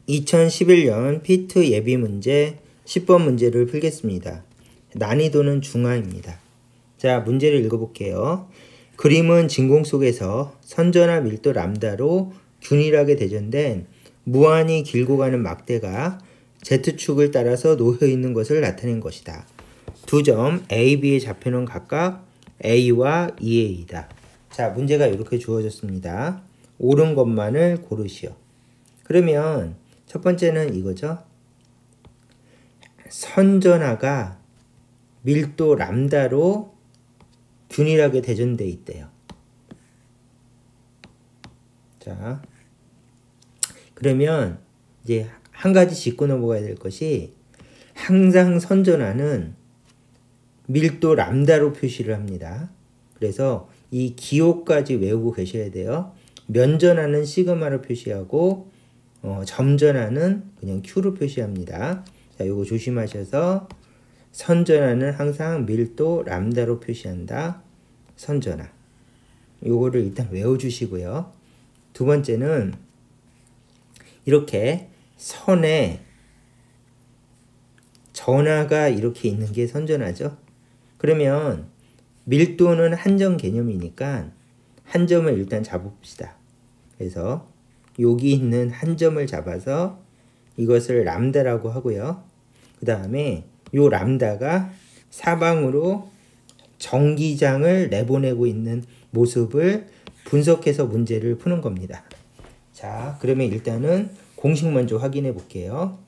2011년 피트 예비 문제 10번 문제를 풀겠습니다. 난이도는 중하입니다. 자, 문제를 읽어볼게요. 그림은 진공 속에서 선전화 밀도 람다로 균일하게 대전된 무한히 길고 가는 막대가 Z축을 따라서 놓여있는 것을 나타낸 것이다. 두 점 A, B의 좌표는 각각 A와 2A이다. 자, 문제가 이렇게 주어졌습니다. 옳은 것만을 고르시오. 그러면 첫 번째는 이거죠. 선전화가 밀도 람다로 균일하게 대전되어 있대요. 자, 그러면 이제 한 가지 짚고 넘어가야 될 것이 항상 선전화는 밀도 람다로 표시를 합니다. 그래서 이 기호까지 외우고 계셔야 돼요. 면전화는 시그마로 표시하고 점전화는 그냥 Q로 표시합니다. 자, 요거 조심하셔서 선전화는 항상 밀도 람다로 표시한다. 선전화. 요거를 일단 외워주시고요. 두 번째는 이렇게 선에 전화가 이렇게 있는 게 선전화죠. 그러면 밀도는 한정 개념이니까 한 점을 일단 잡읍시다. 그래서 여기 있는 한 점을 잡아서 이것을 람다라고 하고요. 그 다음에 요 람다가 사방으로 전기장을 내보내고 있는 모습을 분석해서 문제를 푸는 겁니다. 자, 그러면 일단은 공식 먼저 확인해 볼게요.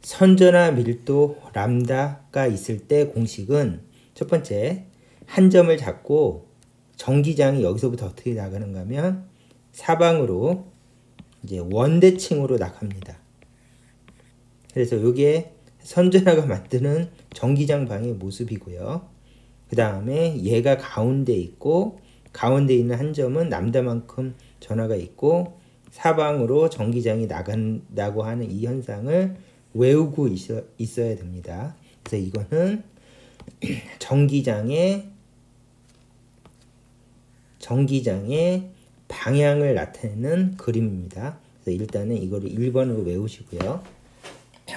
선전화 밀도 람다가 있을 때 공식은 첫 번째, 한 점을 잡고 전기장이 여기서부터 어떻게 나가는가 하면 사방으로 이제 원대칭으로 나갑니다. 그래서 이게 선전화가 만드는 전기장 방의 모습이고요. 그 다음에 얘가 가운데 있고 가운데 있는 한 점은 람다만큼 전화가 있고 사방으로 전기장이 나간다고 하는 이 현상을 외우고 있어야 됩니다. 그래서 이거는 전기장의 방향을 나타내는 그림입니다. 그래서 일단은 이거를 1번으로 외우시고요.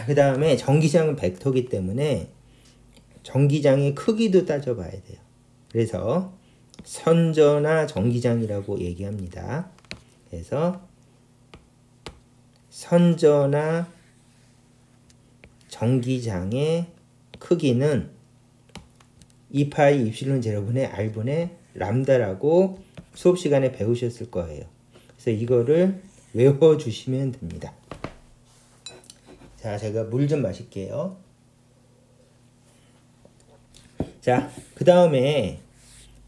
그 다음에 전기장은 벡터이기 때문에 전기장의 크기도 따져봐야 돼요. 그래서 선전화 전기장이라고 얘기합니다. 그래서 선전화 전기장의 크기는 2파이 입실론 제로분의 R분의 람다라고 수업 시간에 배우셨을 거예요. 그래서 이거를 외워주시면 됩니다. 자, 제가 물 좀 마실게요. 자, 그 다음에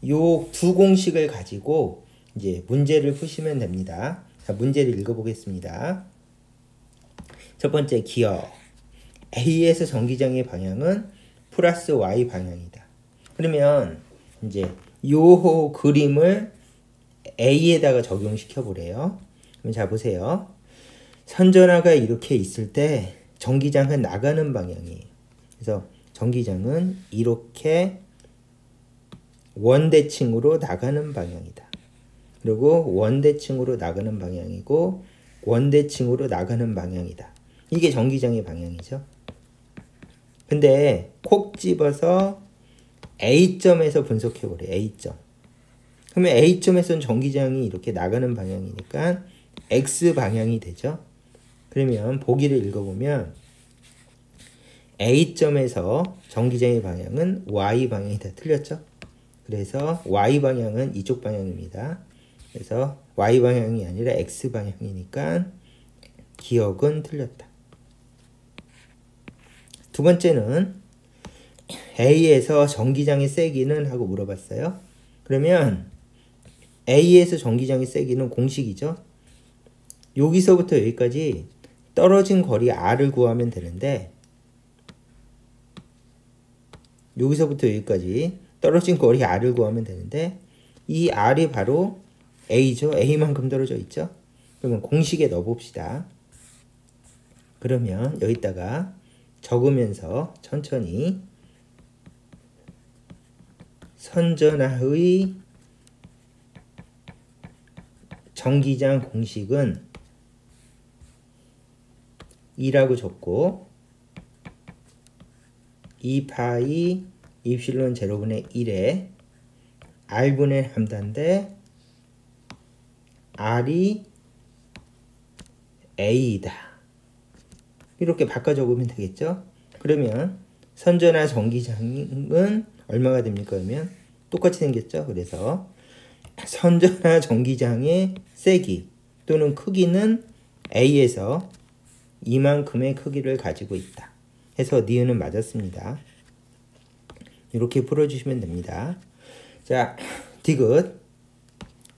요 두 공식을 가지고 이제 문제를 푸시면 됩니다. 자, 문제를 읽어보겠습니다. 첫 번째 기억. A에서 전기장의 방향은 플러스 Y 방향이다. 그러면 이제 요 그림을 A에다가 적용시켜 보래요. 그럼 자, 보세요. 선전화가 이렇게 있을 때 전기장은 나가는 방향이에요. 그래서 전기장은 이렇게 원대칭으로 나가는 방향이다. 그리고 원대칭으로 나가는 방향이고 원대칭으로 나가는 방향이다. 이게 전기장의 방향이죠. 근데 콕 집어서 A점에서 분석해 보래. A점. 그러면 A점에서는 전기장이 이렇게 나가는 방향이니까 X 방향이 되죠. 그러면 보기를 읽어보면 A점에서 전기장의 방향은 Y 방향이다. 틀렸죠? 그래서 Y 방향은 이쪽 방향입니다. 그래서 Y 방향이 아니라 X 방향이니까 기억은 틀렸다. 두 번째는 A에서 전기장의 세기는 하고 물어봤어요. 그러면 A에서 전기장의 세기는 공식이죠. 여기서부터 여기까지 떨어진 거리 R을 구하면 되는데 여기서부터 여기까지 떨어진 거리 R을 구하면 되는데 이 R이 바로 A죠. A만큼 떨어져 있죠. 그러면 공식에 넣어봅시다. 그러면 여기다가 적으면서 천천히 선전화의 전기장 공식은 2라고 줬고 2파이 입실론 제로분의 1에 r분의 람다인데 r이 a이다. 이렇게 바꿔 적으면 되겠죠? 그러면 선전하 전기장은 얼마가 됩니까? 그러면 똑같이 생겼죠? 그래서 선전하 전기장의 세기 또는 크기는 A에서 이만큼의 크기를 가지고 있다. 해서 니은은 맞았습니다. 이렇게 풀어주시면 됩니다. 자, 디귿.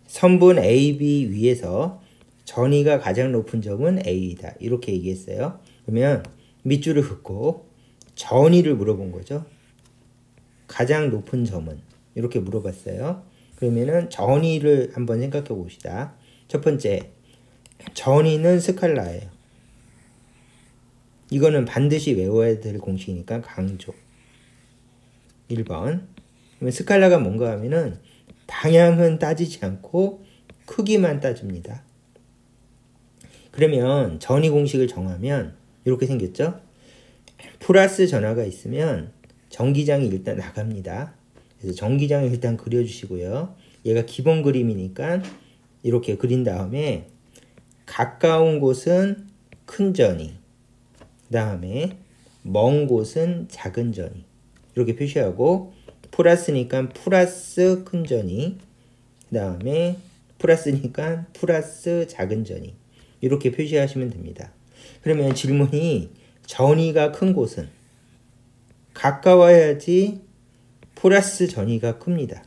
선분 AB 위에서 전위가 가장 높은 점은 A이다. 이렇게 얘기했어요. 그러면 밑줄을 긋고 전위를 물어본 거죠. 가장 높은 점은 이렇게 물어봤어요. 그러면은 전위를 한번 생각해 봅시다. 첫 번째, 전위는 스칼라예요. 이거는 반드시 외워야 될 공식이니까 강조. 1번. 그러면 스칼라가 뭔가 하면은 방향은 따지지 않고 크기만 따집니다. 그러면 전위 공식을 정하면 이렇게 생겼죠? 플러스 전화가 있으면 전기장이 일단 나갑니다. 그래서 전기장을 일단 그려주시고요. 얘가 기본 그림이니까 이렇게 그린 다음에 가까운 곳은 큰 전위, 그 다음에 먼 곳은 작은 전위 이렇게 표시하고 플러스니까 플러스 큰 전위, 그 다음에 플러스니까 플러스 작은 전위 이렇게 표시하시면 됩니다. 그러면 질문이 전위가 큰 곳은 가까워야지 플러스 전위가 큽니다.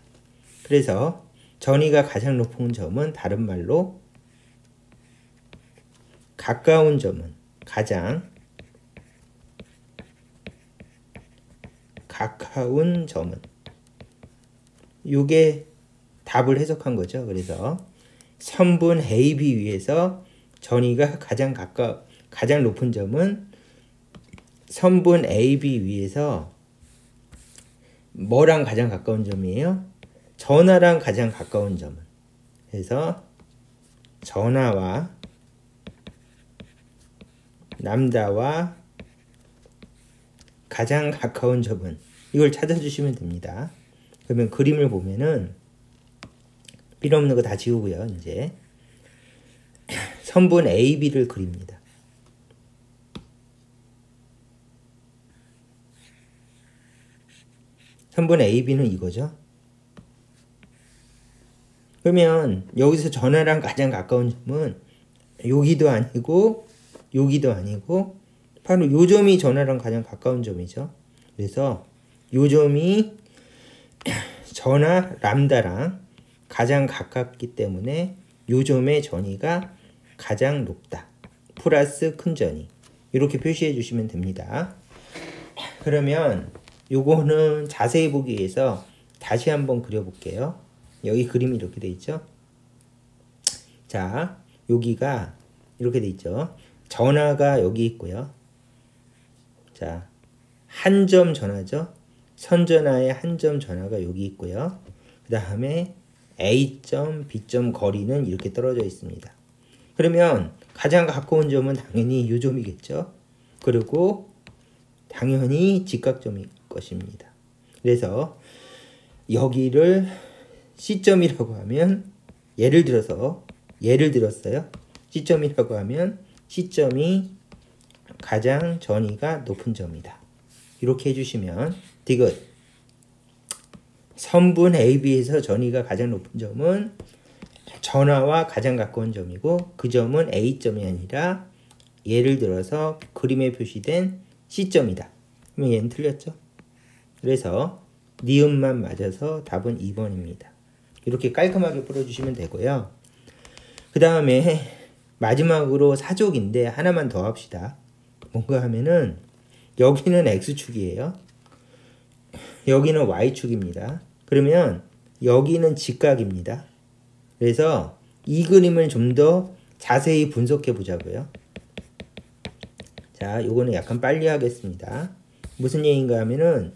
그래서 전위가 가장 높은 점은 다른 말로 가까운 점은 가장 가까운 점은 요게 답을 해석한 거죠. 그래서 선분 AB 위에서 전위가 가장 높은 점은 선분 AB 위에서 뭐랑 가장 가까운 점이에요? 전하랑 가장 가까운 점은. 그래서 전하와 람다와 가장 가까운 점은 이걸 찾아주시면 됩니다. 그러면 그림을 보면은 필요 없는 거 다 지우고요. 이제 선분 AB를 그립니다. 선분 AB는 이거죠. 그러면 여기서 전하랑 가장 가까운 점은 여기도 아니고 여기도 아니고 바로 요 점이 전하랑 가장 가까운 점이죠. 그래서 요 점이 전하 람다랑 가장 가깝기 때문에 요 점의 전위가 가장 높다. 플러스 큰 전위. 이렇게 표시해 주시면 됩니다. 그러면 요거는 자세히 보기 위해서 다시 한번 그려볼게요. 여기 그림이 이렇게 돼 있죠. 자, 여기가 이렇게 돼 있죠. 전하가 여기 있고요. 자, 한 점 전하죠. 선전하의 한 점 전하가 여기 있고요. 그 다음에 A점, B점 거리는 이렇게 떨어져 있습니다. 그러면 가장 가까운 점은 당연히 이 점이겠죠. 그리고 당연히 직각점일 것입니다. 그래서 여기를 C점이라고 하면 예를 들었어요. C점이라고 하면 C점이 가장 전위가 높은 점이다. 이렇게 해주시면 디귿. 선분 AB에서 전위가 가장 높은 점은 전하와 가장 가까운 점이고 그 점은 A점이 아니라 예를 들어서 그림에 표시된 C점이다. 그러면 얘는 틀렸죠. 그래서 니은만 맞아서 답은 2번입니다. 이렇게 깔끔하게 풀어주시면 되고요. 그 다음에 마지막으로 사족인데 하나만 더 합시다. 뭔가 하면은 여기는 X축이에요. 여기는 Y축입니다. 그러면 여기는 직각입니다. 그래서 이 그림을 좀 더 자세히 분석해 보자고요. 자, 요거는 약간 빨리 하겠습니다. 무슨 얘기인가 하면은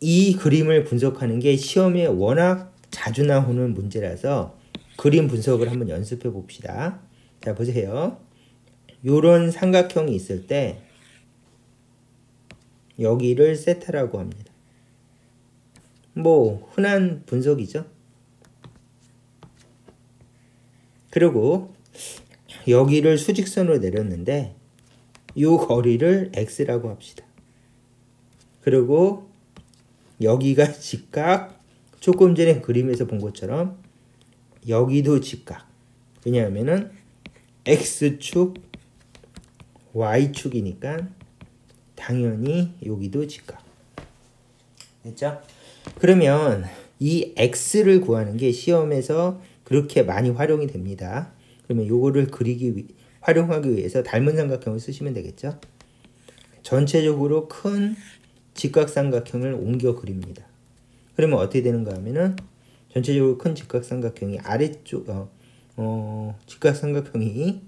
이 그림을 분석하는 게 시험에 워낙 자주 나오는 문제라서 그림 분석을 한번 연습해 봅시다. 자, 보세요. 요런 삼각형이 있을 때 여기를 세타라고 합니다. 뭐 흔한 분석이죠. 그리고 여기를 수직선으로 내렸는데 요 거리를 x라고 합시다. 그리고 여기가 직각, 조금 전에 그림에서 본 것처럼 여기도 직각. 왜냐하면은 x축, y축이니까 당연히 여기도 직각. 됐죠? 그러면 이 x를 구하는 게 시험에서 그렇게 많이 활용이 됩니다. 그러면 요거를 활용하기 위해서 닮은 삼각형을 쓰시면 되겠죠? 전체적으로 큰 직각삼각형을 옮겨 그립니다. 그러면 어떻게 되는가 하면은 전체적으로 큰 직각삼각형이 아래쪽 직각삼각형이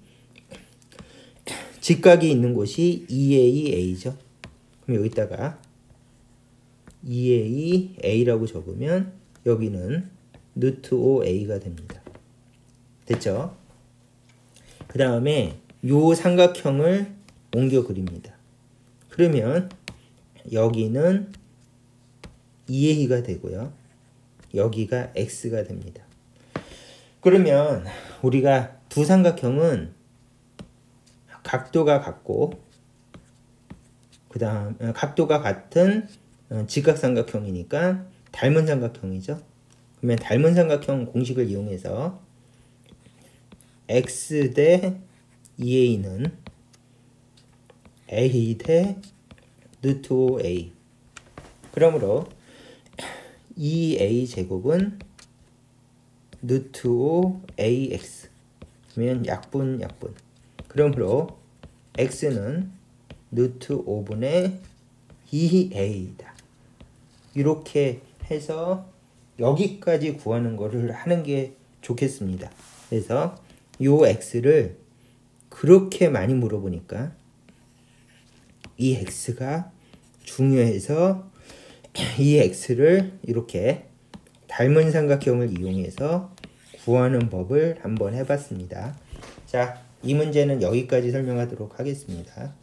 직각이 있는 곳이 2AA죠. 그럼 여기다가 2AA라고 적으면 여기는 루트 5A가 됩니다. 됐죠? 그 다음에 요 삼각형을 옮겨 그립니다. 그러면 여기는 2A가 되고요. 여기가 X가 됩니다. 그러면 우리가 두 삼각형은 각도가 같고 그 다음 각도가 같은 직각삼각형이니까 닮은 삼각형이죠. 그러면 닮은 삼각형 공식을 이용해서 x 대 2a는 a 대 루트 5a. 그러므로 2a 제곱은 루트 5ax. 그러면 약분. 그러므로 x는 루트 5분의 2a이다. 이렇게 해서 여기까지 구하는 거를 하는 게 좋겠습니다. 그래서 요 x를 그렇게 많이 물어보니까 이 x가 중요해서 이 x를 이렇게 닮은 삼각형을 이용해서 구하는 법을 한번 해봤습니다. 자, 이 문제는 여기까지 설명하도록 하겠습니다.